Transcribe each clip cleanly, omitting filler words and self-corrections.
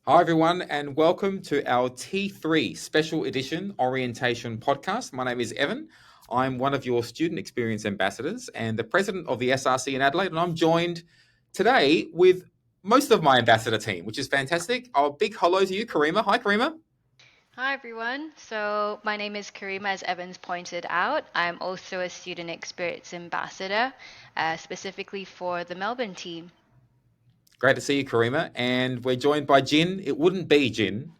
Hi, everyone, and welcome to our T3 special edition orientation podcast. My name is Evan. I'm one of your student experience ambassadors and the president of the SRC in Adelaide, and I'm joined today with most of my ambassador team, which is fantastic. A big hello to you, Karimah. Hi, Karimah. Hi everyone. So my name is Karimah, as Evans pointed out. I'm also a student experience ambassador, specifically for the Melbourne team. Great to see you, Karimah. And we're joined by Jin. It wouldn't be Jin,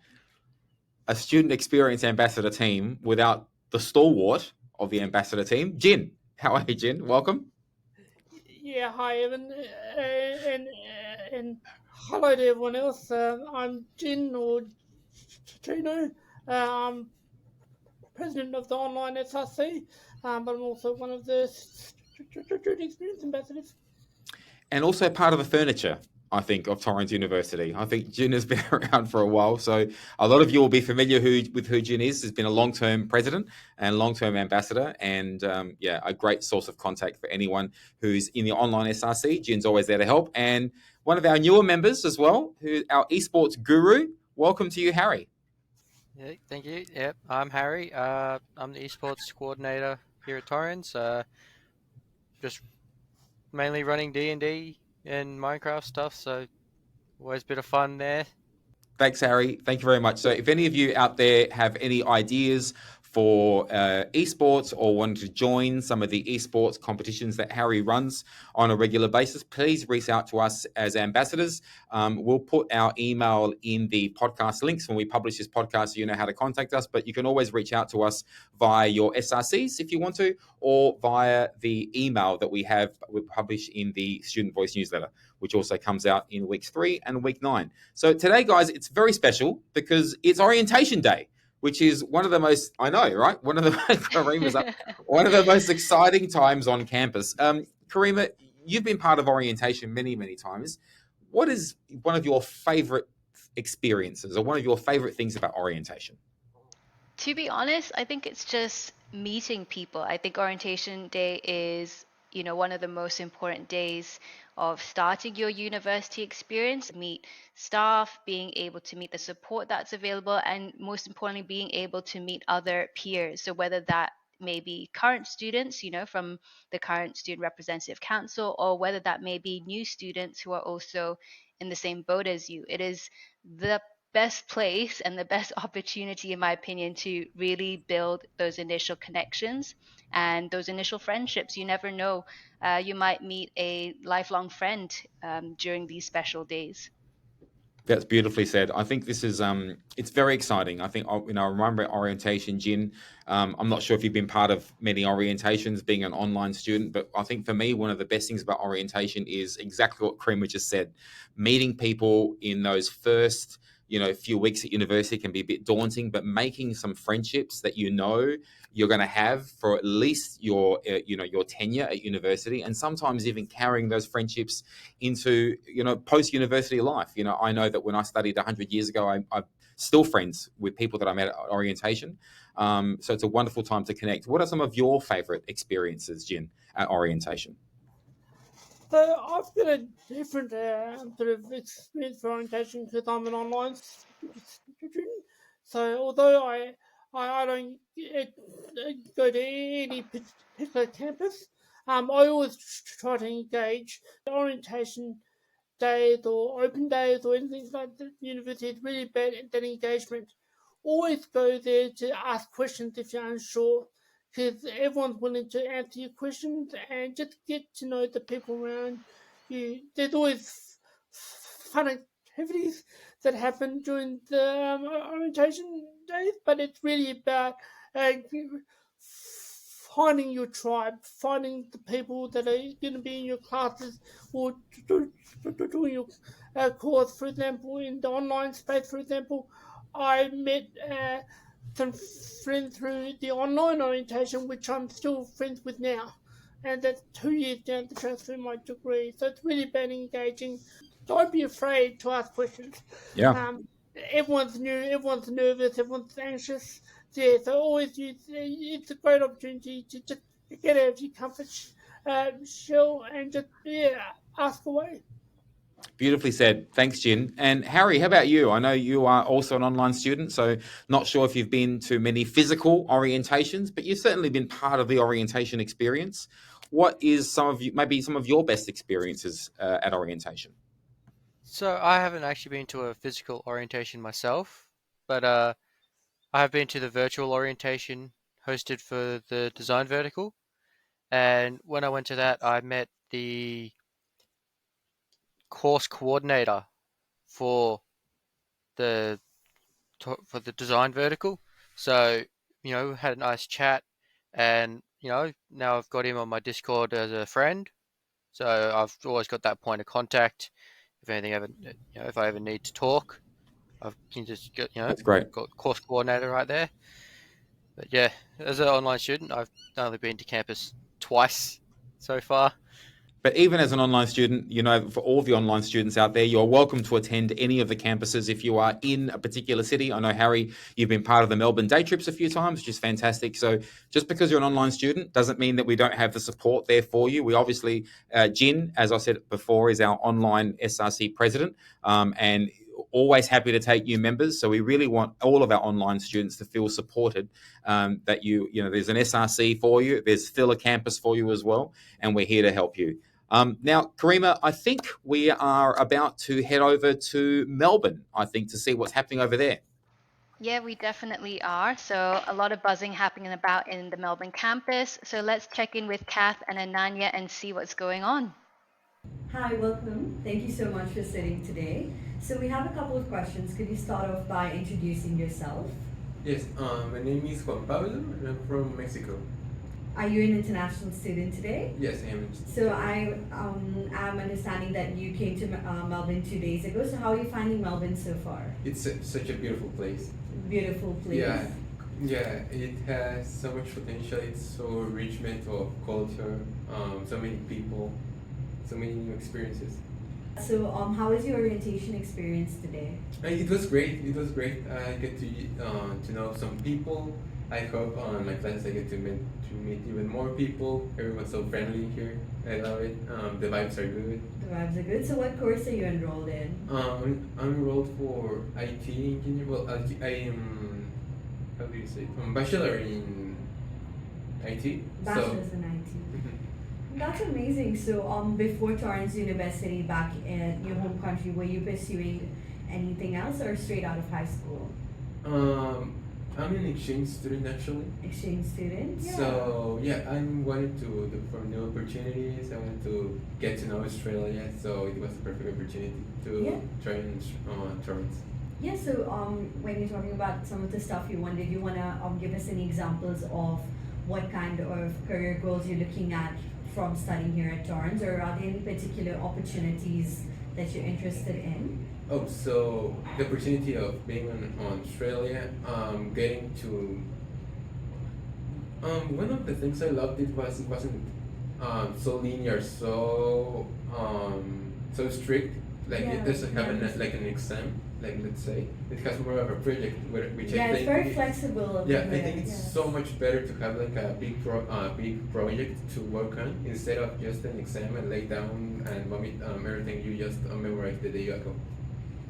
a student experience ambassador team, without the stalwart of the ambassador team, Jin. How are you, Jin? Welcome. Yeah, hi Evan, and hello to everyone else. I'm Jin-oh. I'm president of the Online SRC, but I'm also one of the student experience ambassadors. And also part of the furniture, I think, of Torrens University. I think Jin has been around for a while, so a lot of you will be familiar with who Jin is. He's been a long-term president and long-term ambassador, and a great source of contact for anyone who's in the online SRC. Jin's always there to help, and one of our newer members as well, our esports guru. Welcome to you, Harry. Yeah, thank you. Yep, I'm Harry. I'm the esports coordinator here at Torrens. Just mainly running D&D and Minecraft stuff, so always a bit of fun there. Thanks, Harry. Thank you very much. So, if any of you out there have any ideas for esports or want to join some of the esports competitions that Harry runs on a regular basis, please reach out to us as ambassadors. We'll put our email in the podcast links when we publish this podcast, so you know how to contact us. But you can always reach out to us via your SRCs if you want to, or via the email that we publish in the Student Voice newsletter, which also comes out in weeks 3 and week 9. So today, guys, it's very special because it's orientation day, which is one of the most, I know, right? One of the one of the most exciting times on campus. Karimah, you've been part of orientation many, many times. What is one of your favorite experiences or one of your favorite things about orientation? To be honest, I think it's just meeting people. I think orientation day is, one of the most important days of starting your university experience. Meet staff, being able to meet the support that's available, and most importantly, being able to meet other peers. So whether that may be current students, from the current student representative council, or whether that may be new students who are also in the same boat as you. It is the best place and the best opportunity, in my opinion, to really build those initial connections and those initial friendships. You never know, you might meet a lifelong friend during these special days. That's beautifully said. I think this is it's very exciting. I think I remember orientation, Jin. I'm not sure if you've been part of many orientations, being an online student, but I think for me, one of the best things about orientation is exactly what Karimah just said. Meeting people in those first few weeks at university can be a bit daunting, but making some friendships that you're going to have for at least your tenure at university, and sometimes even carrying those friendships into post university life. I know that when I studied 100 years ago, I'm still friends with people that I met at orientation. So it's a wonderful time to connect. What are some of your favorite experiences, Jin, at orientation? So I've got a different sort of experience for orientation because I'm an online student. So although I don't go to any particular campus, I always try to engage orientation days or open days or anything like that. University is really bad at that engagement. Always go there to ask questions if you're unsure, because everyone's willing to answer your questions and just get to know the people around you. There's always fun activities that happen during the orientation days, but it's really about uh, finding your tribe, finding the people that are going to be in your classes or doing your course. For example, in the online space, for example, I met some friends through the online orientation, which I'm still friends with now. And that's 2 years down to transfer my degree. So it's really about engaging. Don't be afraid to ask questions. Yeah. Everyone's new, everyone's nervous, everyone's anxious. Yeah, so always use it's a great opportunity to just get out of your comfort shell and just ask away. Beautifully said. Thanks, Jin. And Harry, how about you? I know you are also an online student, so not sure if you've been to many physical orientations, but you've certainly been part of the orientation experience. What is maybe some of your best experiences at orientation? So I haven't actually been to a physical orientation myself, but I have been to the virtual orientation hosted for the design vertical. And when I went to that, I met the course coordinator for the design vertical. So, had a nice chat, and now I've got him on my Discord as a friend. So I've always got that point of contact. If anything ever, if I ever need to talk, I can just get, That's great. got course coordinator right there. But yeah, as an online student, I've only been to campus twice so far. But even as an online student, for all of the online students out there, you're welcome to attend any of the campuses if you are in a particular city. I know, Harry, you've been part of the Melbourne day trips a few times, which is fantastic. So just because you're an online student doesn't mean that we don't have the support there for you. We obviously, Jin, as I said before, is our online SRC president, and always happy to take new members. So we really want all of our online students to feel supported, that there's an SRC for you. There's still a campus for you as well, and we're here to help you. Now, Karimah, I think we are about to head over to Melbourne, to see what's happening over there. Yeah, we definitely are. So a lot of buzzing happening about in the Melbourne campus. So let's check in with Kath and Ananya and see what's going on. Hi, welcome. Thank you so much for sitting today. So we have a couple of questions. Could you start off by introducing yourself? Yes, my name is Juan Pablo and I'm from Mexico. Are you an international student today? Yes, I am. So I'm understanding that you came to Melbourne 2 days ago. So how are you finding Melbourne so far? It's such a beautiful place. Beautiful place. Yeah, it has so much potential. It's so rich of culture, so many people, so many new experiences. So how was your orientation experience today? It was great. I get to know some people. I hope on my class I get to meet even more people. Everyone's so friendly here. I love it. The vibes are good. The vibes are good. So what course are you enrolled in? I'm enrolled for IT engineer. Well, I am, how do you say it? Bachelor in IT. Bachelor's in IT. That's amazing. So before Torrens University back in your home country, were you pursuing anything else or straight out of high school? I'm an exchange student actually. Exchange student? Yeah. So yeah, I wanted to look for new opportunities. I wanted to get to know Australia, so it was the perfect opportunity to try Torrens. Yeah, so when you're talking about some of the stuff you want, did you want to give us any examples of what kind of career goals you're looking at from studying here at Torrens, or are there any particular opportunities that you're interested in? Oh, so the opportunity of being on Australia, getting to one of the things I loved it wasn't so linear, so strict. Like it doesn't have an exam. Like let's say it has more of a project which I think it's very flexible. Yeah, I think it's so much better to have like a big project to work on instead of just an exam and lay down and vomit everything you just memorized the day ago.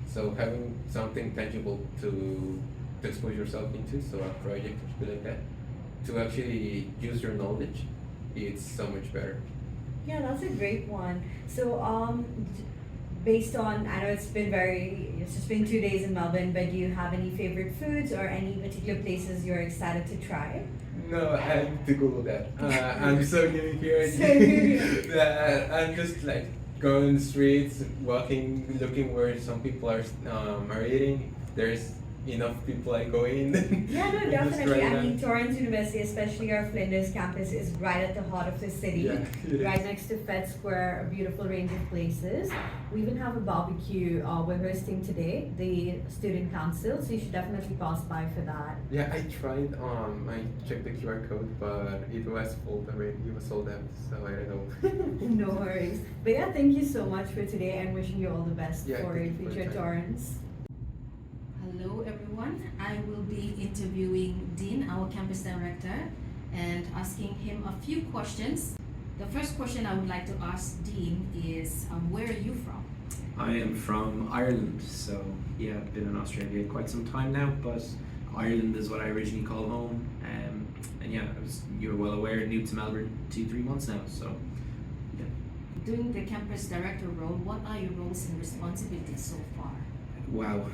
So having something tangible to expose yourself into, so a project or something like that, to actually use your knowledge, it's so much better. Yeah, that's a great one. So based on, I know it's just been 2 days in Melbourne, but do you have any favorite foods or any particular places you're excited to try? No, I have to Google that. I'm so new here. That I'm just like going the streets, walking, looking where some people are eating. There's enough people I go in. Yeah, no, definitely. I mean, Torrens University, especially our Flinders campus, is right at the heart of the city, right next to Fed Square, a beautiful range of places. We even have a barbecue we're hosting today, the student council, so you should definitely pass by for that. Yeah, I tried, I checked the QR code, but it was full already. It was sold out, so I don't know. No worries. But yeah, thank you so much for today and wishing you all the best for your future at Torrens. Hello everyone, I will be interviewing Dean, our campus director, and asking him a few questions. The first question I would like to ask Dean is, where are you from? I am from Ireland, so yeah, I've been in Australia quite some time now, but Ireland is what I originally call home. And yeah, you're well aware, new to Melbourne 2-3 months now, so yeah. Doing the campus director role, what are your roles and responsibilities so far? Wow,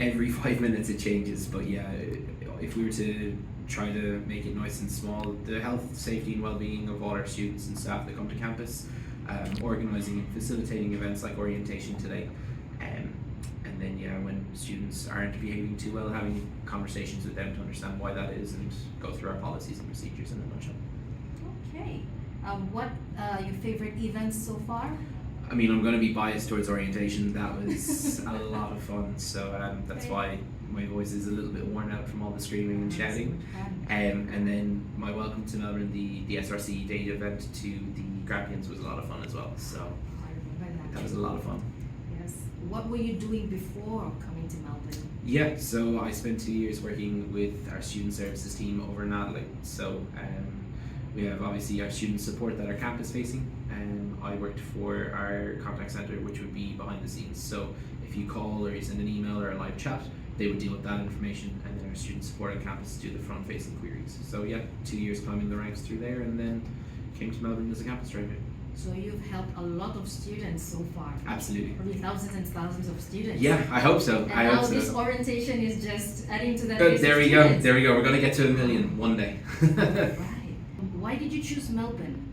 every 5 minutes it changes, but yeah, if we were to try to make it nice and small, the health, safety and well-being of all our students and staff that come to campus, organising and facilitating events like orientation today, and then yeah, when students aren't behaving too well, having conversations with them to understand why that is and go through our policies and procedures in a nutshell. Okay. What your favorite events so far? I mean, I'm going to be biased towards orientation. That was a lot of fun, so that's why my voice is a little bit worn out from all the screaming and shouting. And then my welcome to Melbourne, the SRC Day event to the Grampians was a lot of fun as well. So I remember that was a lot of fun. Yes. What were you doing before coming to Melbourne? Yeah, so I spent 2 years working with our student services team over in Adelaide. So we have obviously our student support that are campus facing, and I worked for our contact centre, which would be behind the scenes. So if you call or you send an email or a live chat, they would deal with that information, and then our student support on campus do the front facing queries. So yeah, 2 years climbing the ranks through there, and then came to Melbourne as a campus director. So you've helped a lot of students so far. Absolutely. Probably thousands and thousands of students. Yeah, I hope so. And I now hope so. this orientation is just adding to that. But there we go. There we go. We're going to get to 1 million one day. Right. Why did you choose Melbourne?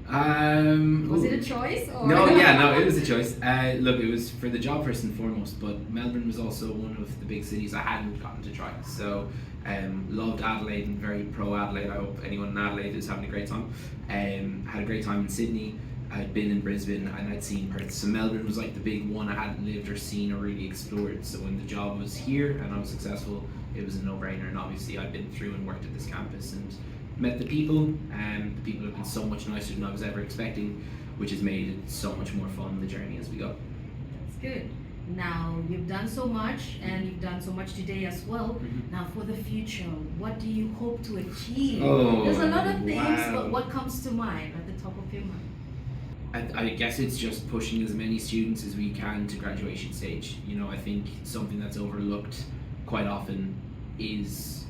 Was it a choice? Or? No, yeah, no, it was a choice. Look, it was for the job first and foremost, but Melbourne was also one of the big cities I hadn't gotten to try. So, loved Adelaide and very pro Adelaide. I hope anyone in Adelaide is having a great time. Had a great time in Sydney. I'd been in Brisbane and I'd seen Perth. So Melbourne was like the big one I hadn't lived or seen or really explored. So when the job was here and I was successful, it was a no-brainer. And obviously I'd been through and worked at this campus and met the people, and the people have been so much nicer than I was ever expecting, which has made it so much more fun, the journey as we go. That's good. Now, you've done so much, and you've done so much today as well. Mm-hmm. Now, for the future, what do you hope to achieve? Oh, there's a lot of things, wow. but what comes to mind at the top of your mind? I guess it's just pushing as many students as we can to graduation stage. You know, I think something that's overlooked quite often is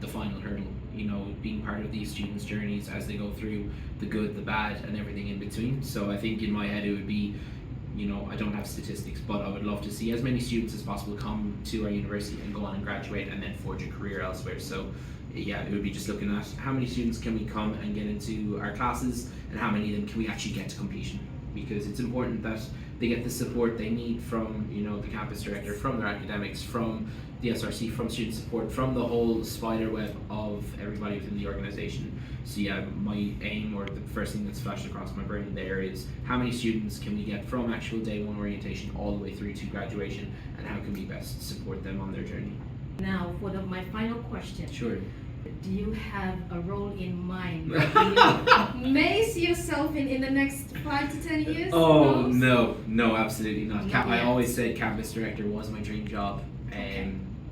the final hurdle. You know, being part of these students' journeys as they go through the good, the bad, and everything in between. So I think in my head it would be, you know, I don't have statistics, but I would love to see as many students as possible come to our university and go on and graduate and then forge a career elsewhere. So yeah, it would be just looking at how many students can we come and get into our classes, and how many of them can we actually get to completion, because it's important that they get the support they need from, you know, the campus director, from their academics, from the SRC, from student support, from the whole spider web of everybody within the organisation. So yeah, my aim, or the first thing that's flashed across my brain there, is how many students can we get from actual day one orientation all the way through to graduation, and how can we best support them on their journey? Now, for my final question. Sure. Do you have a role in mind? Do you may see yourself in the next 5 to 10 years? Oh, no, absolutely not. Not I yet. always said campus director was my dream job.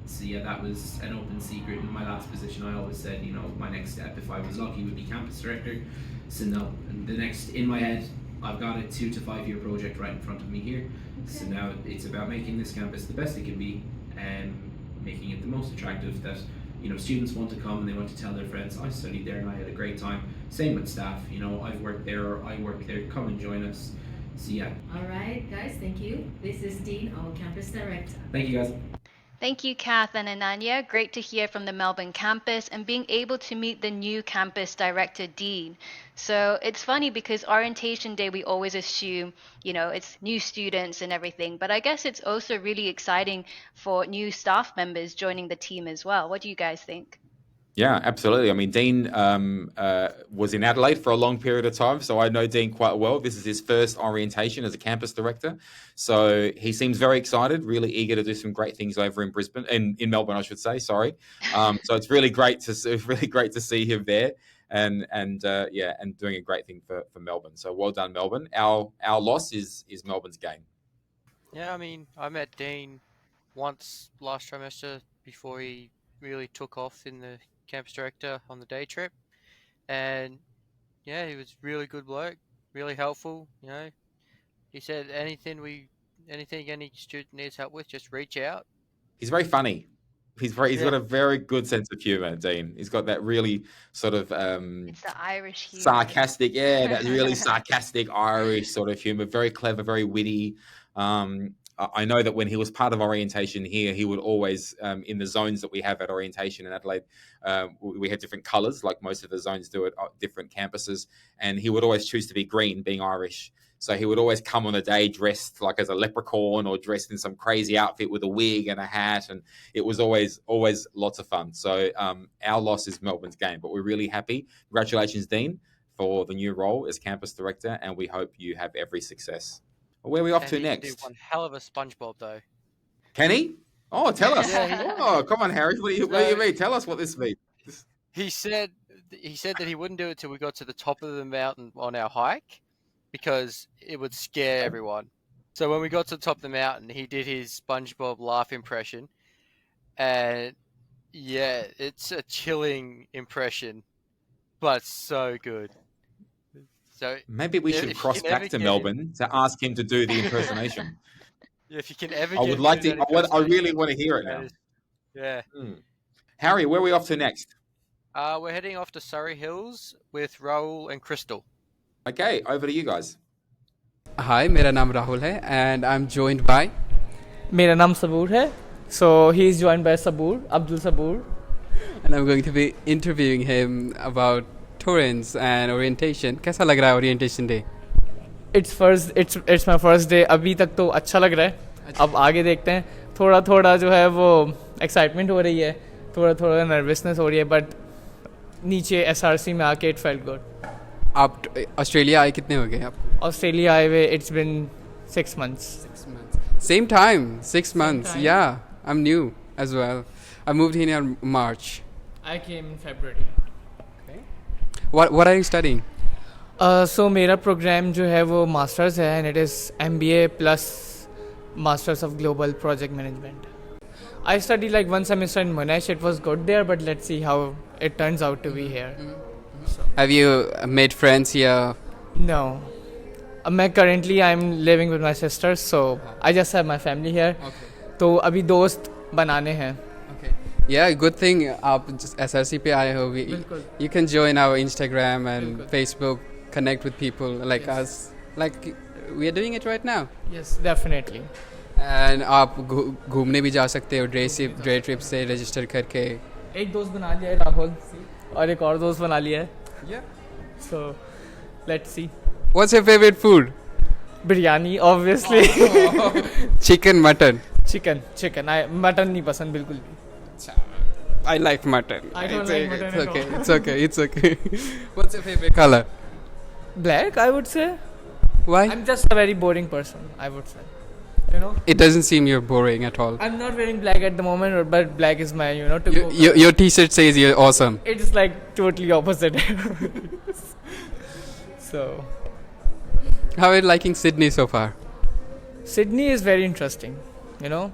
So yeah, that was an open secret. In my last position, I always said, you know, my next step, if I was lucky, would be campus director. So no, and the next, in my head, I've got a 2 to 5 year project right in front of me here. So now it's about making this campus the best it can be, and making it the most attractive that, you know, students want to come and they want to tell their friends, I studied there and I had a great time. Same with staff, you know, I've worked there or I work there, come and join us. So yeah. All right, guys, thank you. This is Dean, our campus director. Thank you guys. Thank you, Kath and Ananya. Great to hear from the Melbourne campus and being able to meet the new campus director, Dean. So it's funny because orientation day, we always assume, you know, it's new students and everything. But I guess it's also really exciting for new staff members joining the team as well. What do you guys think? Yeah, absolutely. I mean, Dean was in Adelaide for a long period of time, so I know Dean quite well. This is his first orientation as a campus director, so he seems very excited, really eager to do some great things over in Brisbane, in Melbourne, I should say. Sorry. So it's really great to see him there, and doing a great thing for Melbourne. So well done, Melbourne. Our loss is Melbourne's gain. Yeah, I mean, I met Dean once last trimester before he really took off in the campus director on the day trip, and yeah, he was really good bloke, really helpful, you know, He said anything any student needs help with, just reach out. He's very funny. He's got a very good sense of humor, Dean. He's got that really sort of It's the Irish humor. sarcastic, that really sarcastic Irish sort of humor. Very clever, very witty. I know that when he was part of orientation here, he would always, in the zones that we have at orientation in Adelaide, we have different colours, like most of the zones do at different campuses, and he would always choose to be green, being Irish. So he would always come on the day dressed like as a leprechaun or dressed in some crazy outfit with a wig and a hat, and it was always lots of fun. So our loss is Melbourne's gain, but we're really happy. Congratulations, Dean, for the new role as campus director, and we hope you have every success. Where are we off to next? He can do one hell of a SpongeBob though. Can he? Oh, tell us. Yeah, Oh, come on, Harry. What do you mean? Tell us what this means. He said that he wouldn't do it till we got to the top of the mountain on our hike, because it would scare everyone. So when we got to the top of the mountain, he did his SpongeBob laugh impression, and yeah, it's a chilling impression, but so good. So maybe we should cross back to Melbourne to ask him to do the impersonation. If you can ever, I would like to. I really want to hear it now. Yeah. Harry, where are we off to next? We're heading off to Surrey Hills with Raoul and Crystal. Okay, over to you guys. Hi, मेरा नाम राहुल है and I'm joined by. मेरा नाम सबूर है. So he is joined by Sabur, Abdul Sabur. And I'm going to be interviewing him about Torrens and orientation. कैसा लग रहा है orientation day? It's my first day. अभी तक तो अच्छा लग रहा है. अब आगे देखते हैं. थोड़ा जो है वो excitement हो रही है. थोड़ा nervousness हो रही है. But नीचे SRC में आके it felt good. आप ऑस्ट्रेलिया आए कितने हो गए आपको? ऑस्ट्रेलिया आए हुए it's been 6 months. Same time, 6 months. Yeah, I'm new as well. I moved here in March. I came in February. Okay. What are you studying? So मेरा program जो है वो masters है and it is MBA plus Masters of Global Project Management. I studied like one semester in Monash. It was good there, but let's see how it turns out to be here. So. Have you made friends here? No. I'm living with my sisters, so I just have my family here. Okay. तो अभी दोस्त बनाने हैं. Okay. Yeah, good thing आप SRC पे आए हो. You can join our Instagram and Facebook, connect with people like us. Like we are doing it right now. Yes, definitely. And आप घूमने भी जा सकते हो डे ट्रिप से रजिस्टर करके. एक दोस्त बना लिया है राहुल और एक और दोस्त बना लिया है. Yeah. So let's see. What's your favorite food? Biryani, obviously. Chicken, mutton. Chicken. Mutton नहीं पसंद बिल्कुल भी. I like mutton. I don't like mutton at all. It's okay. What's your favorite color? Black, I would say. Why? I'm just a very boring person, I would say. You know? It doesn't seem you're boring at all. I'm not wearing black at the moment, but black is my, your t-shirt says you're awesome. It's like totally opposite. So. How are you liking Sydney so far? Sydney is very interesting, you know.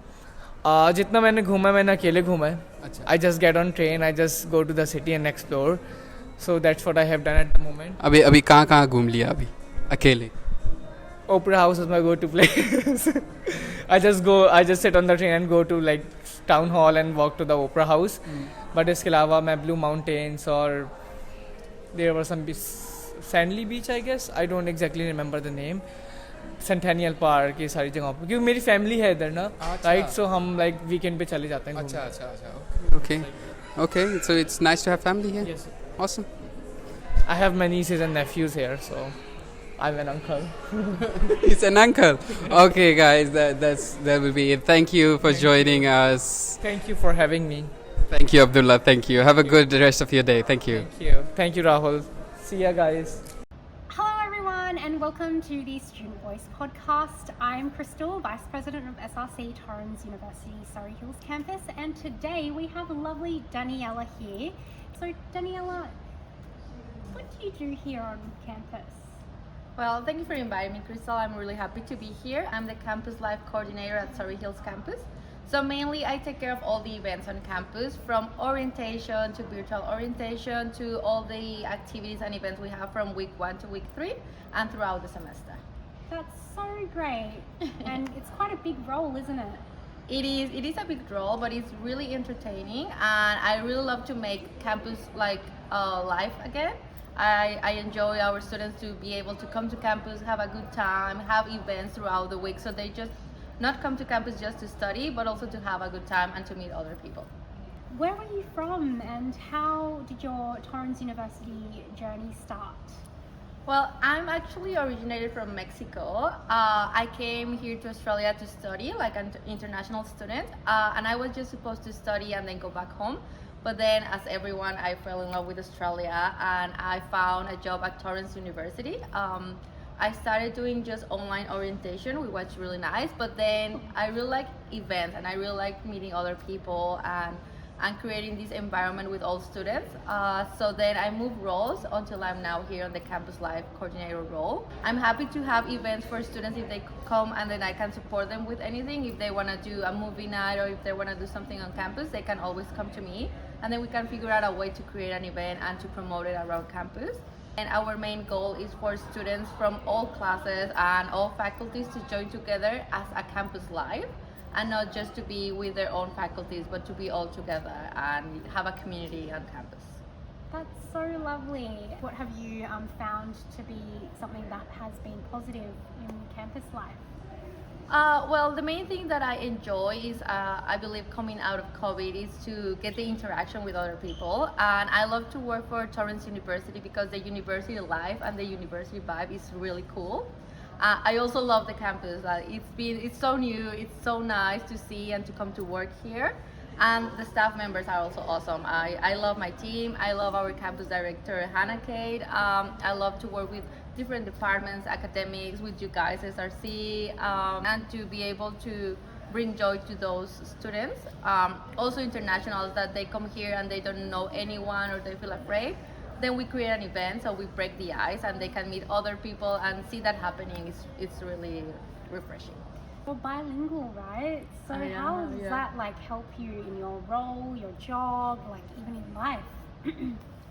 जितना मैंने घूमा मैंने अकेले घूमा है. I just get on train, I just go to the city and explore. So that's what I have done at the moment. अभी कहाँ घूम लिया अभी अकेले? Opera House is my go-to place. I just sit on the train and go to like town hall and walk to the Opera House. But इसके अलावा मैं Blue Mountains और there was some Sandley Beach, I guess. I don't exactly remember the name. Centennial Park, ये सारी जगहों पे क्योंकि मेरी फैमिली है इधर ना, right? So हम like weekend पे चले जाते हैं. अच्छा. Okay. So it's nice to have family here. Yes. Awesome. I have my nieces and nephews here, so I'm an uncle. He's an uncle. Okay, guys, that will be it. Thank you for joining us. Thank you for having me. Thank you, Abdullah. Thank you. Have a good rest of your day. Thank you. Thank you, Rahul. See ya, guys. Hello everyone and welcome to the Student Voice podcast. I'm Crystal, Vice President of SRC Torrens University Surrey Hills campus, and today we have lovely Daniela here. So Daniela, what do you do here on campus? Well, thank you for inviting me, Crystal. I'm really happy to be here. I'm the Campus Life Coordinator at Surrey Hills campus. So mainly I take care of all the events on campus, from orientation to virtual orientation to all the activities and events we have from week 1 to week 3 and throughout the semester. That's so great. And it's quite a big role, isn't it? It is a big role, but it's really entertaining, and I really love to make campus like life again. I enjoy our students to be able to come to campus, have a good time, have events throughout the week, so they just not come to campus just to study, but also to have a good time and to meet other people. Where are you from, and how did your Torrens University journey start? Well, I'm actually originated from Mexico. I came here to Australia to study, like an international student, and I was just supposed to study and then go back home. But then, as everyone, I fell in love with Australia, and I found a job at Torrens University. I started doing just online orientation, which was really nice, but then I really like events, and I really like meeting other people and creating this environment with all students. So then I moved roles until I'm now here on the Campus Life Coordinator role. I'm happy to have events for students if they come, and then I can support them with anything. If they want to do a movie night or if they want to do something on campus, they can always come to me, and then we can figure out a way to create an event and to promote it around campus. And our main goal is for students from all classes and all faculties to join together as a Campus Life, and not just to be with their own faculties, but to be all together and have a community on campus. That's so lovely. What have you found to be something that has been positive in campus life? Well, the main thing that I enjoy is, I believe, coming out of COVID is to get the interaction with other people. And I love to work for Torrens University because the university life and the university vibe is really cool. I also love the campus. It's so new, it's so nice to see and to come to work here. And the staff members are also awesome. I love my team. I love our campus director, Hannah Kate. I love to work with different departments, academics, with you guys, SRC, and to be able to bring joy to those students. Also internationals, that they come here and they don't know anyone or they feel afraid. Then we create an event, so we break the ice and they can meet other people and see that happening. It's really refreshing. You're bilingual, right? So how does that like help you in your role, your job, like even in life?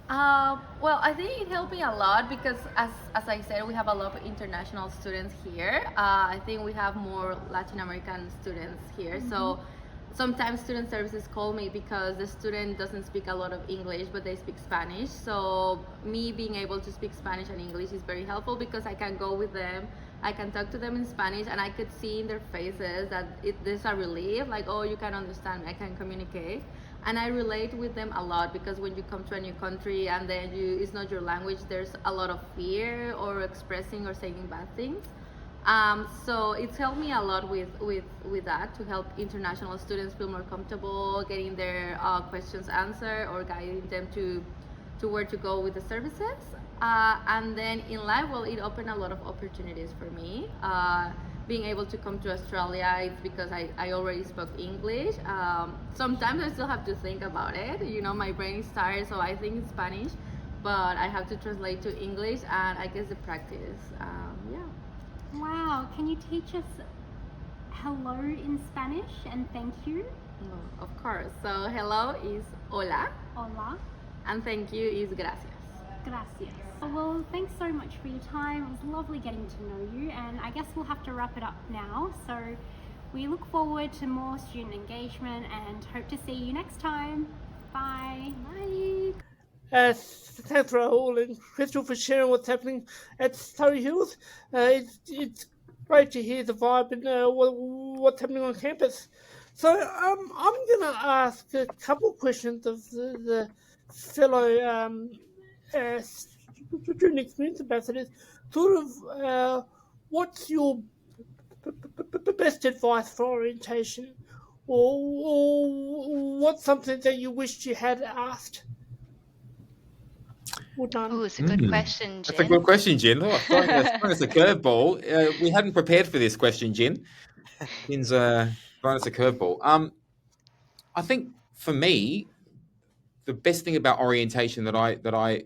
Well, I think it helped me a lot because as I said, we have a lot of international students here. I think we have more Latin American students here. Mm-hmm. So sometimes student services call me because the student doesn't speak a lot of English, but they speak Spanish. So me being able to speak Spanish and English is very helpful because I can go with them, I can talk to them in Spanish, and I could see in their faces that there's a relief, like, oh, you can understand me, I can communicate. And I relate with them a lot because when you come to a new country and then it's not your language, there's a lot of fear or expressing or saying bad things. So it's helped me a lot with that, to help international students feel more comfortable getting their questions answered or guiding them to where to go with the services. And then in life, well, it opened a lot of opportunities for me. Being able to come to Australia, it's because I already spoke English. Sometimes I still have to think about it. You know, my brain is tired, so I think in Spanish, but I have to translate to English, and I guess the practice, yeah. Wow, can you teach us hello in Spanish and thank you? No, of course. So hello is hola. Hola. And thank you is gracias. Gracias. Well, thanks so much for your time. It was lovely getting to know you, and I guess we'll have to wrap it up now. So we look forward to more student engagement and hope to see you next time. Bye. Bye. Thanks Rahul and Crystal for sharing what's happening at Surrey Hills. It's great to hear the vibe and what's happening on campus. So I'm going to ask a couple of questions of the fellow student experience ambassadors. Sort of, what's your best advice for orientation, or what's something that you wished you had asked? Oh, it's a good question, Jin. That's a good question, Jin. Oh, throwing us a curveball. We hadn't prepared for this question, Jin. Jin's throwing us a curveball. I think for me, the best thing about orientation that I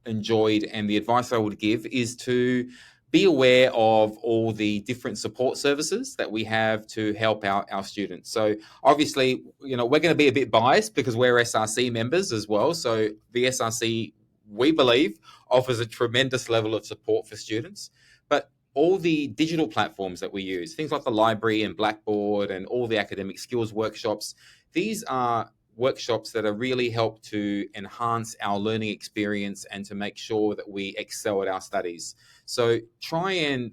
enjoyed and the advice I would give is to be aware of all the different support services that we have to help out our students. So obviously, you know, we're going to be a bit biased because we're SRC members as well. So the SRC, we believe, offers a tremendous level of support for students. But all the digital platforms that we use, things like the library and Blackboard and all the academic skills workshops, these are workshops that are really help to enhance our learning experience and to make sure that we excel at our studies. So try and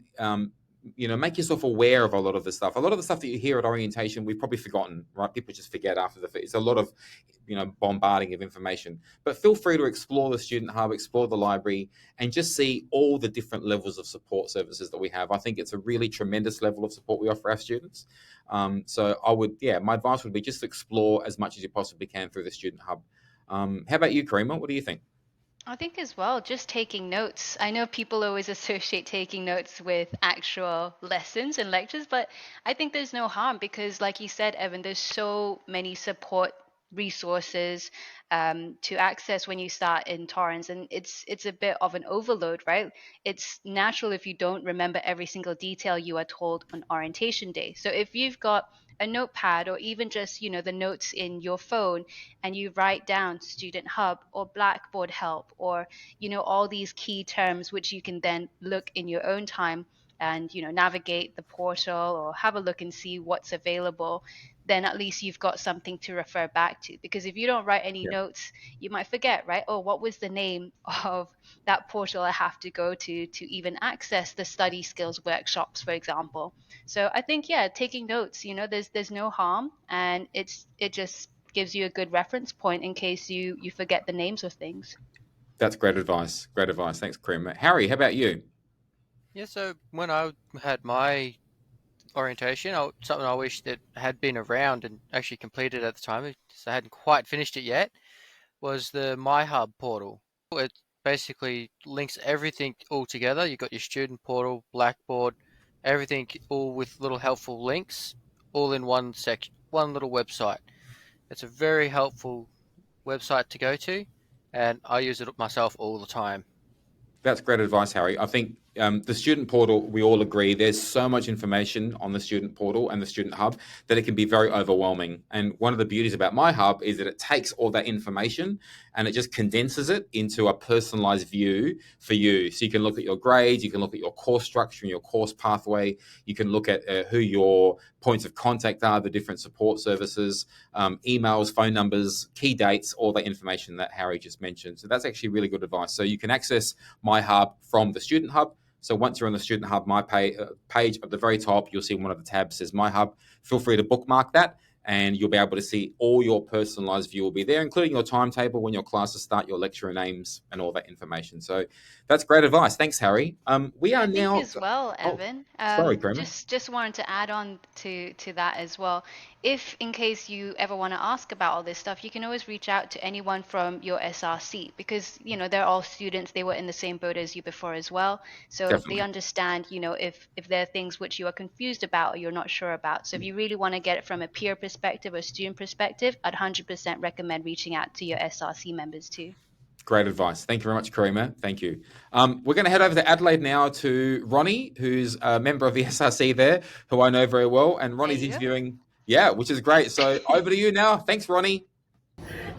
make yourself aware of a lot of the stuff. A lot of the stuff that you hear at orientation, we've probably forgotten, right? People just forget after the fact. It's a lot of, bombarding of information. But feel free to explore the Student Hub, explore the library, and just see all the different levels of support services that we have. I think it's a really tremendous level of support we offer our students. So my advice would be just explore as much as you possibly can through the Student Hub. How about you, Karimah? What do you think? I think as well, just taking notes. I know people always associate taking notes with actual lessons and lectures, but I think there's no harm because, like you said, Evan, there's so many support resources to access when you start in Torrens, and it's a bit of an overload, right? It's natural if you don't remember every single detail you are told on orientation day. So if you've got a notepad or even just the notes in your phone and you write down Student Hub or Blackboard help or all these key terms which you can then look in your own time and navigate the portal or have a look and see what's available, then at least you've got something to refer back to. Because if you don't write any notes, you might forget, right? Oh, what was the name of that portal I have to go to even access the study skills workshops, for example. So I think, taking notes, there's no harm, and it just gives you a good reference point in case you forget the names of things. That's great advice. Great advice. Thanks, Karimah. Harry, how about you? Yeah, so when I had my orientation, something I wish that had been around and actually completed at the time, so I hadn't quite finished it yet, was the MyHub portal. It basically links everything all together. You've got your student portal, Blackboard, everything all with little helpful links, all in one section, one little website. It's a very helpful website to go to, and I use it myself all the time. That's great advice, Harry. I think the student portal, we all agree, there's so much information on the student portal and the student hub that it can be very overwhelming. And one of the beauties about my hub is that it takes all that information and it just condenses it into a personalized view for you. So you can look at your grades, you can look at your course structure and your course pathway, you can look at who your points of contact are, the different support services, emails, phone numbers, key dates, all that information that Harry just mentioned. So that's actually really good advice. So you can access my hub from the student hub. So once you're on the Student Hub My page at the very top, you'll see one of the tabs says My Hub. Feel free to bookmark that and you'll be able to see all your personalized view will be there, including your timetable, when your classes start, your lecturer names and all that information. So that's great advice. Thanks, Harry. We are now... as well, Evan. Sorry, Karimah. Just wanted to add on to that as well. If in case you ever want to ask about all this stuff, you can always reach out to anyone from your SRC because, they're all students. They were in the same boat as you before as well. So Definitely. they understand, if there are things which you are confused about or you're not sure about. So if you really want to get it from a peer perspective or student perspective, I'd 100% recommend reaching out to your SRC members too. Great advice. Thank you very much, Karimah. Thank you. We're going to head over to Adelaide now to Ronnie, who's a member of the SRC there, who I know very well. And Ronnie's interviewing... Yeah, which is great. So over to you now. Thanks, Ronnie.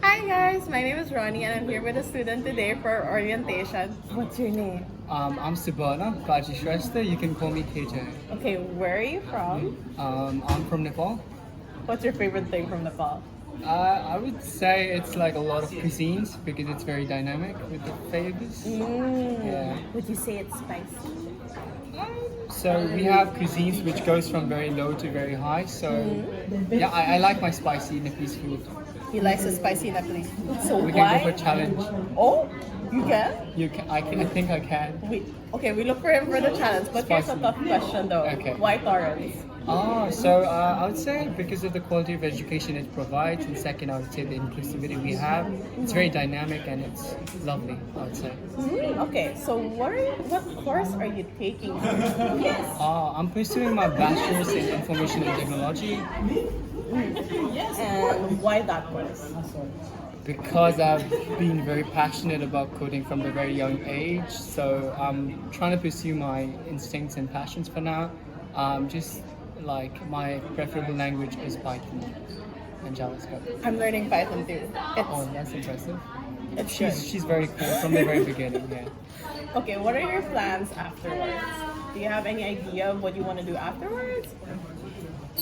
Hi guys, my name is Ronnie and I'm here with a student today for orientation. What's your name? I'm Subhana Kaji Shrestha. You can call me KJ. Okay, where are you from? I'm from Nepal. What's your favorite thing from Nepal? I would say it's like a lot of cuisines because it's very dynamic with the flavors. Yeah. Would you say it's spicy? So we have cuisines which goes from very low to very high. So yeah, I like my spicy Nepalese food. He likes a spicy Nepalese food. So we can go for a challenge. Oh, you can? You can. I think I can. We look for him for the challenge. But here's a tough question though. Okay. Why Torrens? So I would say because of the quality of education it provides, and second, I would say the inclusivity we have. It's very dynamic and it's lovely, I would say. Okay, so what course are you taking? Yes. I'm pursuing my bachelor's in information and technology. And why that course? Because I've been very passionate about coding from a very young age, so I'm trying to pursue my instincts and passions for now. Just like my preferable language is Python and JavaScript. I'm learning Python too. Oh, that's impressive. It's She's very cool from the very beginning, yeah. Okay, what are your plans afterwards? Do you have any idea of what you want to do afterwards?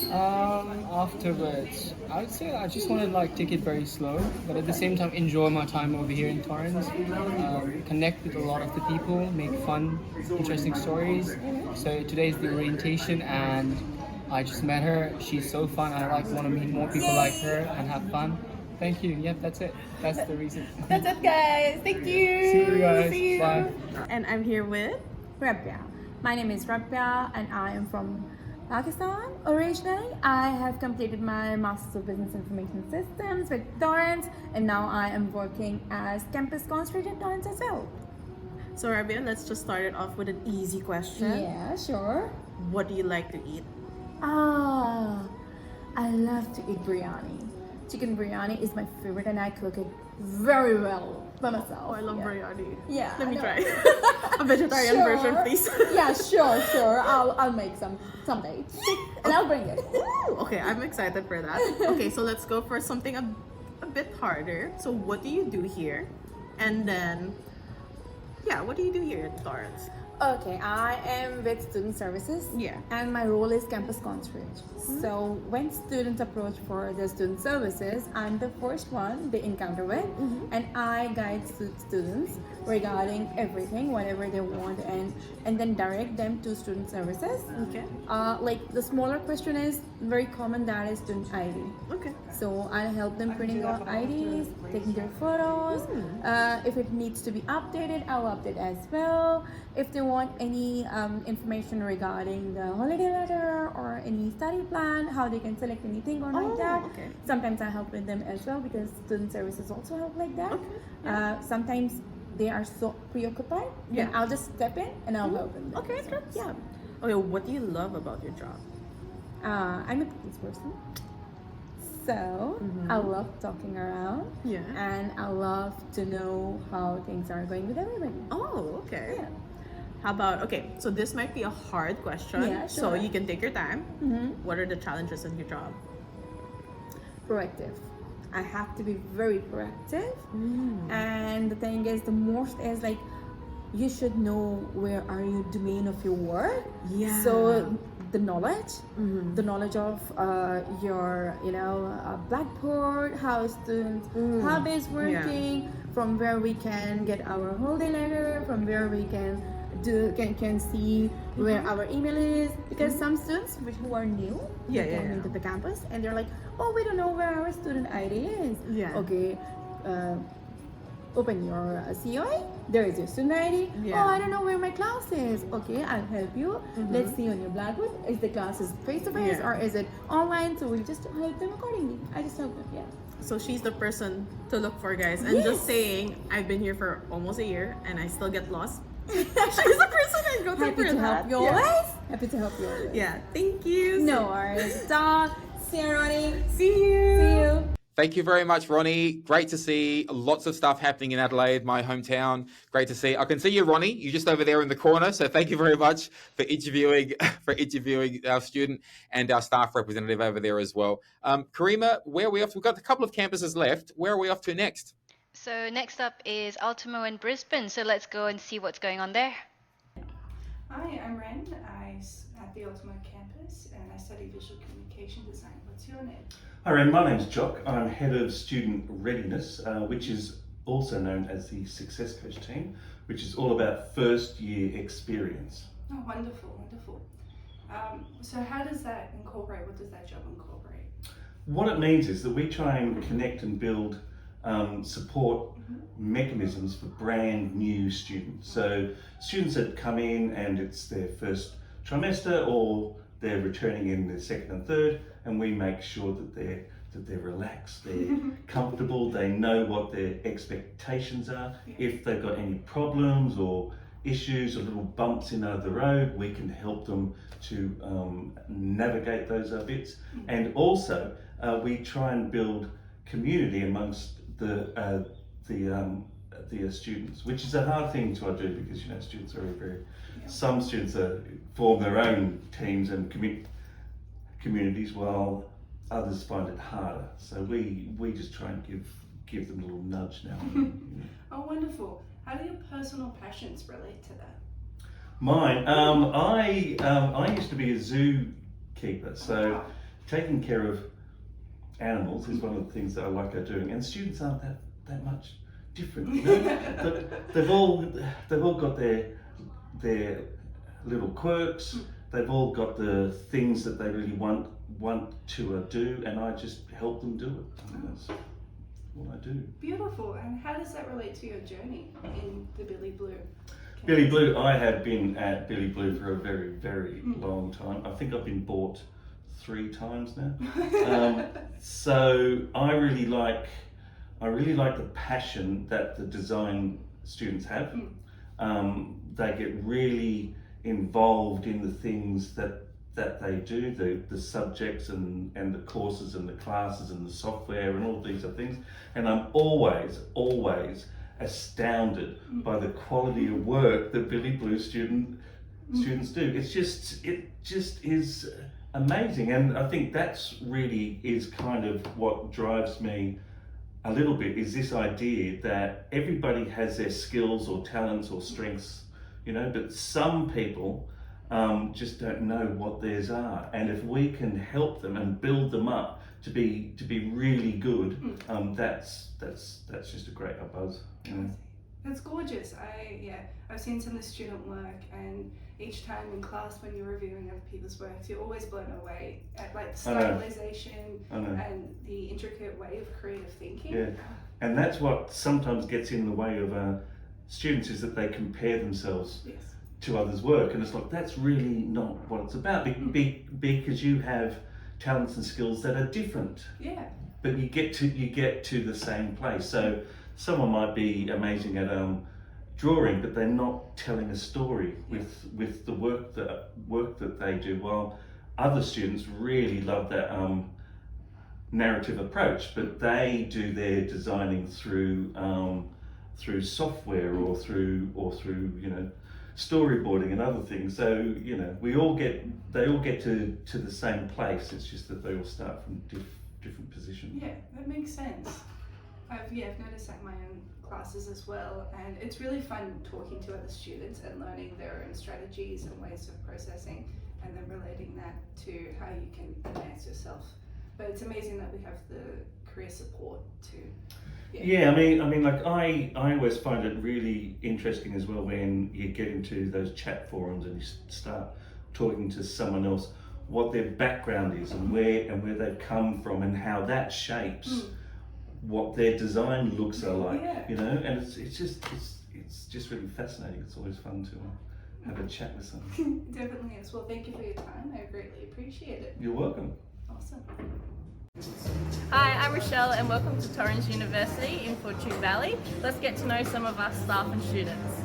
Afterwards, I would say I just want to like take it very slow, but at the same time enjoy my time over here in Torrens, connect with a lot of the people, make fun, interesting stories. So today's the orientation and I just met her. She's so fun. I like want to meet more people like her and have fun. Thank you. Yep, that's it. That's the reason. That's it, guys. Thank you. See you guys. See you. Bye. And I'm here with Rabia. My name is Rabia and I am from Pakistan originally. I have completed my Master's of Business Information Systems with Torrens and now I am working as campus consultant at Torrens as well. So Rabia, let's just start it off with an easy question. Yeah, sure. What do you like to eat? I love to eat biryani. Chicken biryani is my favorite and I cook it very well by myself. Oh, I love biryani. Yeah. Let me try. A vegetarian version, please. Yeah, sure. I'll make some someday. And I'll bring it. Okay, I'm excited for that. Okay, so let's go for something a bit harder. So what do you do here? And then, yeah, what do you do here at Torrens? Okay, I am with Student Services. Yeah. And my role is campus concierge. So when students approach for the student services, I'm the first one they encounter with, and I guide students regarding everything, whatever they want, and then direct them to student services. Okay. Like the smaller question is very common, that is student ID. Okay. So I'll help them printing out IDs, taking their photos. If it needs to be updated, I'll update as well. If they want any information regarding the holiday letter or any study plan, how they can select anything or like that. Okay. Sometimes I help with them as well because student services also help like that. Okay. Yeah. Sometimes they are so preoccupied, then I'll just step in and I'll help them. Okay, that's yeah. Okay, what do you love about your job? I'm a people's person. So I love talking around. Yeah. And I love to know how things are going with everybody. Oh, okay. Yeah. How about, okay, so this might be a hard question. Yeah, So sure. you can take your time. What are the challenges in your job? Proactive. I have to be very proactive. And the thing is, the most is like, you should know where are you domain of your work. Yeah. So the knowledge of your blackboard, how students hub is working, from where we can get our holiday letter, from where we can see where our email is, because some students who are new come into the campus and they're like, oh, we don't know where our student ID is. Okay, open your COI, there is your student ID. Oh, I don't know where my class is. Okay, I'll help you. Let's see on your blackboard, is the classes face-to-face or is it online? So we just help them accordingly. I just help them. So she's the person to look for, guys. And just saying, I've been here for almost a year and I still get lost. She's the person I go to Happy for to that. help you always. Happy to help you always. Yeah, thank you. No worries. See you, Ronnie. See you. See you. Thank you very much, Ronnie. Great to see lots of stuff happening in Adelaide, my hometown. Great to see. I can see you, Ronnie. You're just over there in the corner. So thank you very much for interviewing our student and our staff representative over there as well. Karimah, where are we off? We've got a couple of campuses left. Where are we off to next? So next up is Ultimo and Brisbane. So let's go and see what's going on there. Hi, I'm Ren. I'm at the Ultimo campus and I study visual communication design. What's your name? Hi Ren, my name's Jock. I'm Head of Student Readiness, which is also known as the Success Coach team, which is all about first year experience. Oh, wonderful, wonderful. So how does that incorporate, what does that job incorporate? What it means is that we try and connect and build support mechanisms for brand new students. So students that come in and it's their first trimester or they're returning in their second and third, and we make sure that they're relaxed, they're comfortable, they know what their expectations are. If they've got any problems or issues or little bumps in the road, we can help them to navigate those bits. And also we try and build community amongst the students, which is a hard thing to do because students are very some students form their own teams and communities, while others find it harder. So we just try and give them a little nudge now. Oh, wonderful. How do your personal passions relate to that? Mine. I used to be a zookeeper, so taking care of animals is one of the things that I like doing. And students aren't that much different. You know? But they've all got their little quirks. They've all got the things that they really want to do, and I just help them do it. I mean, that's what I do. Beautiful. And how does that relate to your journey in the Billy Blue? Billy Blue, I have been at Billy Blue for a very, very long time. I think I've been bought 3 times now. So I really like the passion that the design students have. They get really involved in the things that they do, the subjects and the courses and the classes and the software and all these other things. And I'm always astounded by the quality of work that Billy Blue students do. It just is amazing, and I think that's really is kind of what drives me a little bit, is this idea that everybody has their skills or talents or strengths, you know, but some people just don't know what theirs are, and if we can help them and build them up to be really good, that's just a great buzz. You know? That's gorgeous. I've seen some of the student work, and each time in class when you're reviewing other people's works, you're always blown away at like the stylization and the intricate way of creative thinking. Yeah, and that's what sometimes gets in the way of students, is that they compare themselves to others' work, and it's like, that's really not what it's about, because you have talents and skills that are different. Yeah. But you get to the same place. So someone might be amazing at drawing, but they're not telling a story with the work that they do. While other students really love that narrative approach, but they do their designing through software or through you know, storyboarding and other things. So you know, they all get to the same place. It's just that they all start from different positions. Yeah, that makes sense. I've noticed that in my own classes as well, and it's really fun talking to other students and learning their own strategies and ways of processing, and then relating that to how you can advance yourself. But it's amazing that we have the career support to. Yeah, I mean, like I always find it really interesting as well when you get into those chat forums and you start talking to someone else, what their background is and where they've come from, and how that shapes what their design looks are like. You know, and it's just really fascinating. It's always fun to have a chat with someone. Definitely is. Well, thank you for your time. I greatly appreciate it. You're welcome. Awesome. Hi, I'm Rochelle and welcome to Torrens University in Fortune Valley. Let's get to know some of our staff and students.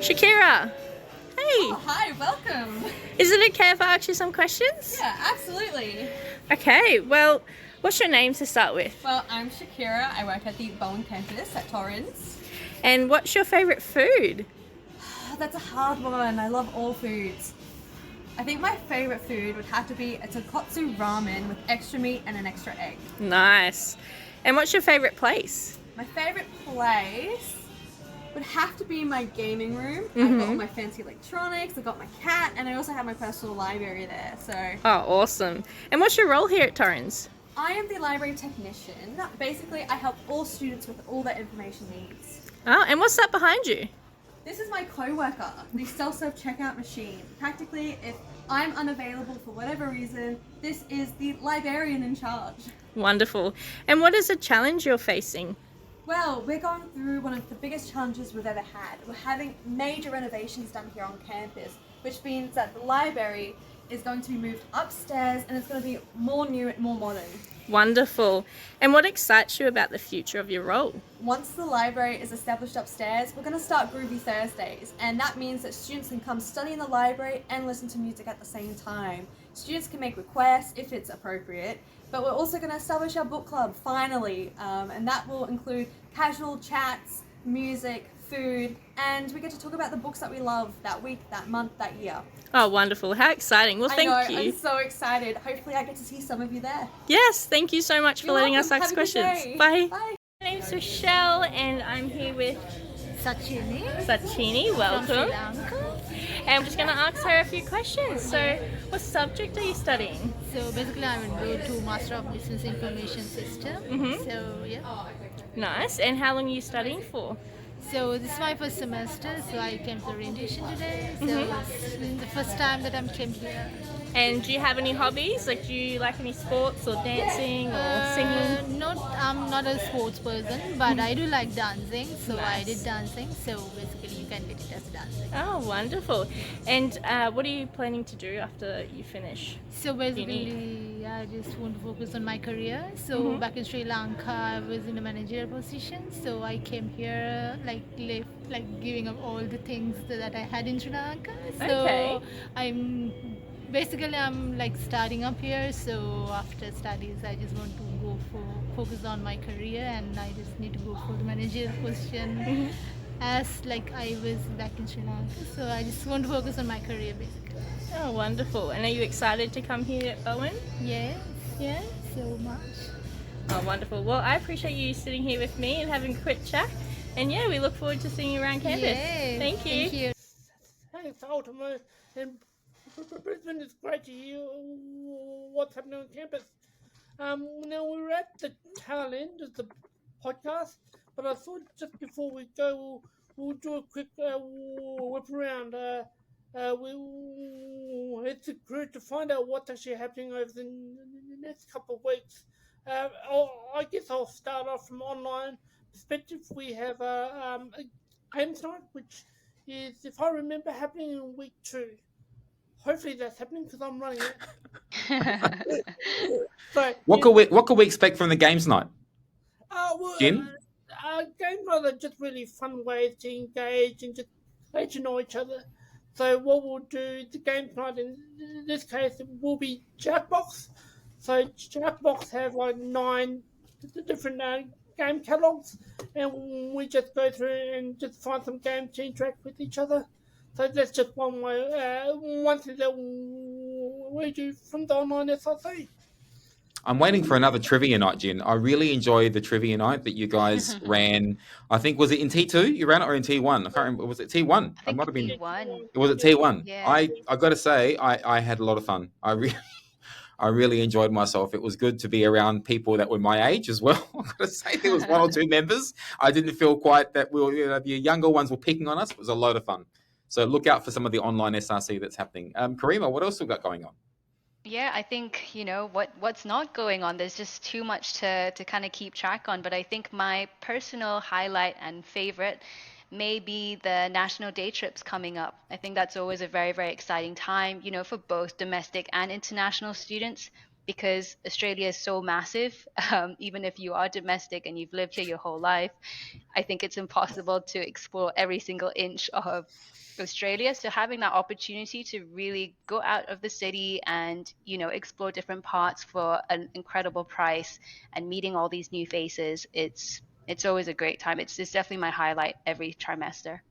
Shakira! Hey! Oh, hi, welcome! Is it okay if I ask you some questions? Yeah, absolutely. Okay, well, what's your name to start with? Well, I'm Shakira. I work at the Bowen campus at Torrens. And what's your favourite food? That's a hard one. I love all foods. I think my favourite food would have to be a tonkotsu ramen with extra meat and an extra egg. Nice. And what's your favourite place? My favourite place would have to be my gaming room. I've got all my fancy electronics, I've got my cat, and I also have my personal library there, so... Oh, awesome. And what's your role here at Torrens? I am the library technician. Basically, I help all students with all their information needs. Oh, and what's that behind you? This is my co-worker, the self-serve checkout machine. Practically, if I'm unavailable for whatever reason, this is the librarian in charge. Wonderful. And what is a challenge you're facing? Well, we're going through one of the biggest challenges we've ever had. We're having major renovations done here on campus, which means that the library is going to be moved upstairs and it's going to be more new and more modern. Wonderful. And what excites you about the future of your role? Once the library is established upstairs, we're going to start Groovy Thursdays, and that means that students can come study in the library and listen to music at the same time. Students can make requests if it's appropriate, but we're also going to establish our book club, finally, and that will include casual chats, music, food, and we get to talk about the books that we love that week, that month, that year. Oh, wonderful. How exciting. Well, thank you. I'm so excited. Hopefully I get to see some of you there. Yes, thank you so much for letting us ask questions. Bye. Bye. My name's Rochelle and I'm here with Sachini. Sachini, welcome. From Sri Lanka. and I'm just going to ask her a few questions. So, what subject are you studying? So basically, I'm enrolled to Master of Business Information System. So yeah. Nice. And how long are you studying for? So this is my first semester. So I came to orientation today. So it's the first time that I came here. And do you have any hobbies? Like, do you like any sports or dancing or singing? I'm not a sports person, but I do like dancing. So I Nice. did dancing. So basically, you can get it as dancing. Oh, wonderful. And what are you planning to do after you finish? So basically, I just want to focus on my career. So back in Sri Lanka, I was in a managerial position. So I came here, like giving up all the things that I had in Sri Lanka. So Okay. I'm like starting up here. So after studies, I just want to go for focus on my career, and I just need to go for the managerial position. As like I was back in Sri Lanka, so I just want to focus on my career basically. Oh, wonderful. And are you excited to come here, Owen? Yes. Yeah? So much. Oh, wonderful. Well, I appreciate you sitting here with me and having a quick chat. And yeah, we look forward to seeing you around campus. Yeah. Thank you. Thank you. Thanks, Ultima. And Brisbane, it's great to hear what's happening on campus. Now we're at the tail end of the podcast, but I thought just before we go, we'll do a quick whip around. It's a group to find out what's actually happening over the next couple of weeks. I guess I'll start off from online perspective. We have a games night, which is, if I remember, happening in week 2. Hopefully that's happening because I'm running it. So, What could we expect from the games night? Jin? Games night are just really fun ways to engage and just get to know each other. So what we'll do, the games night in this case will be Jackbox. So Jackbox have like 9 different game catalogs, and we just go through and just find some games to interact with each other. So that's just one way, one thing that we do from the online SRC. I'm waiting for another trivia night, Jin. I really enjoyed the trivia night that you guys ran. I think, was it in T2? You ran it or in T1? I can't remember. Was it T1? I think might have been. T1. Was it T1? Yeah. I got to say, I had a lot of fun. I really enjoyed myself. It was good to be around people that were my age as well. I've got to say, there was 1 or 2 members. I didn't feel quite that the younger ones were picking on us. It was a lot of fun. So look out for some of the online SRC that's happening. Karimah, what else have we got going on? Yeah, I think, what's not going on. There's just too much to kind of keep track on. But I think my personal highlight and favorite may be the national day trips coming up. I think that's always a very, very exciting time, for both domestic and international students, because Australia is so massive. Even if you are domestic and you've lived here your whole life, I think it's impossible to explore every single inch of Australia. So having that opportunity to really go out of the city and, explore different parts for an incredible price and meeting all these new faces, it's always a great time. It's definitely my highlight every trimester.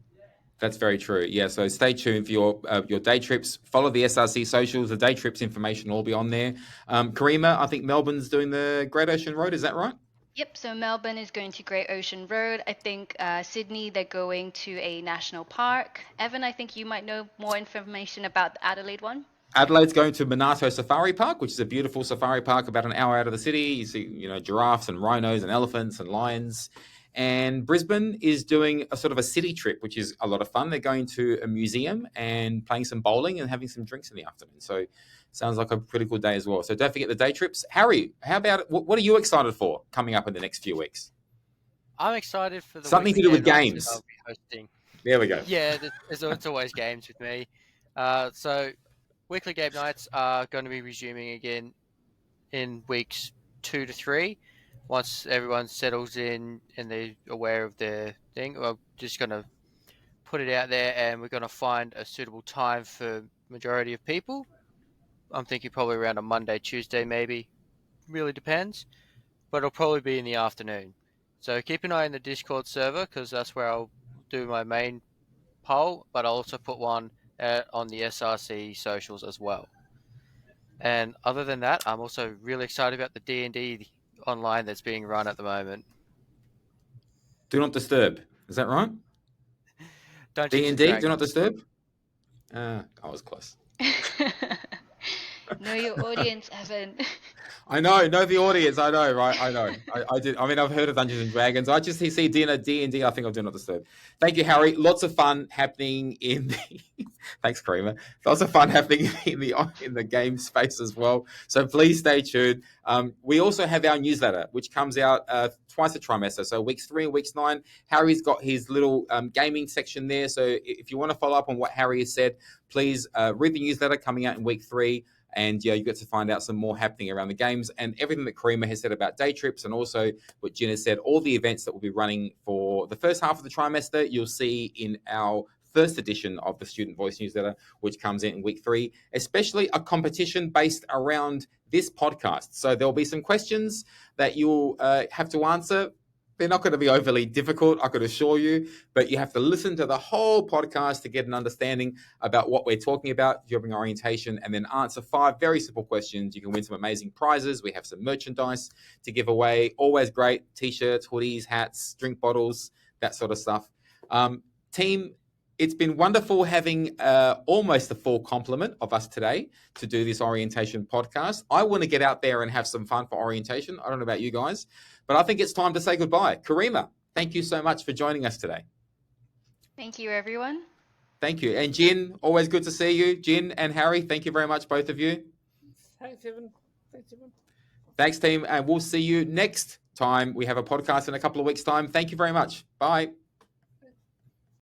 That's very true. Yeah, so stay tuned for your day trips. Follow the SRC socials. The day trips information will all be on there. Karimah, I think Melbourne's doing the Great Ocean Road. Is that right? Yep, so Melbourne is going to Great Ocean Road. I think Sydney, they're going to a national park. Evan, I think you might know more information about the Adelaide one. Adelaide's going to Monarto Safari Park, which is a beautiful safari park about an hour out of the city. You see, giraffes and rhinos and elephants and lions. And Brisbane is doing a sort of a city trip, which is a lot of fun. They're going to a museum and playing some bowling and having some drinks in the afternoon. So sounds like a pretty good day as well. So don't forget the day trips. Harry, how about what are you excited for coming up in the next few weeks? I'm excited for the something to do with game nights games. that I'll be hosting. There we go. Yeah, it's always games with me. So weekly game nights are going to be resuming again in weeks 2 to 3. Once everyone settles in and they're aware of their thing, we're just going to put it out there and we're going to find a suitable time for majority of people. I'm thinking probably around a Monday, Tuesday maybe. Really depends. But it'll probably be in the afternoon. So keep an eye on the Discord server because that's where I'll do my main poll. But I'll also put one on the SRC socials as well. And other than that, I'm also really excited about the D&D online that's being run at the moment. Do not disturb. Is that right? Dungeons D&D, and do not disturb? I was close. Know your audience, Evan. I know the audience. I know, right? I know. I did. I mean, I've heard of Dungeons and Dragons. I just see D&D. I think I'll do not disturb. Thank you, Harry. Lots of fun happening in the. Thanks, Karimah. Lots of fun happening in the game space as well. So please stay tuned. We also have our newsletter, which comes out twice a trimester. So weeks 3 and weeks 9. Harry's got his little gaming section there. So if you want to follow up on what Harry has said, please read the newsletter coming out in week 3. And you get to find out some more happening around the games and everything that Karimah has said about day trips, and also what Jin has said, all the events that will be running for the first half of the trimester, you'll see in our first edition of the Student Voice newsletter, which comes in week 3, especially a competition based around this podcast. So there'll be some questions that you'll have to answer. They're not going to be overly difficult, I could assure you, but you have to listen to the whole podcast to get an understanding about what we're talking about during orientation, and then answer 5 very simple questions. You can win some amazing prizes. We have some merchandise to give away. Always great t-shirts, hoodies, hats, drink bottles, that sort of stuff. Team, it's been wonderful having almost a full complement of us today to do this orientation podcast. I want to get out there and have some fun for orientation. I don't know about you guys, but I think it's time to say goodbye. Karimah, thank you so much for joining us today. Thank you, everyone. Thank you. And Jin, always good to see you. Jin and Harry, thank you very much, both of you. Thanks, Evan. Thanks, Evan. Thanks, team. And we'll see you next time. We have a podcast in a couple of weeks' time. Thank you very much. Bye.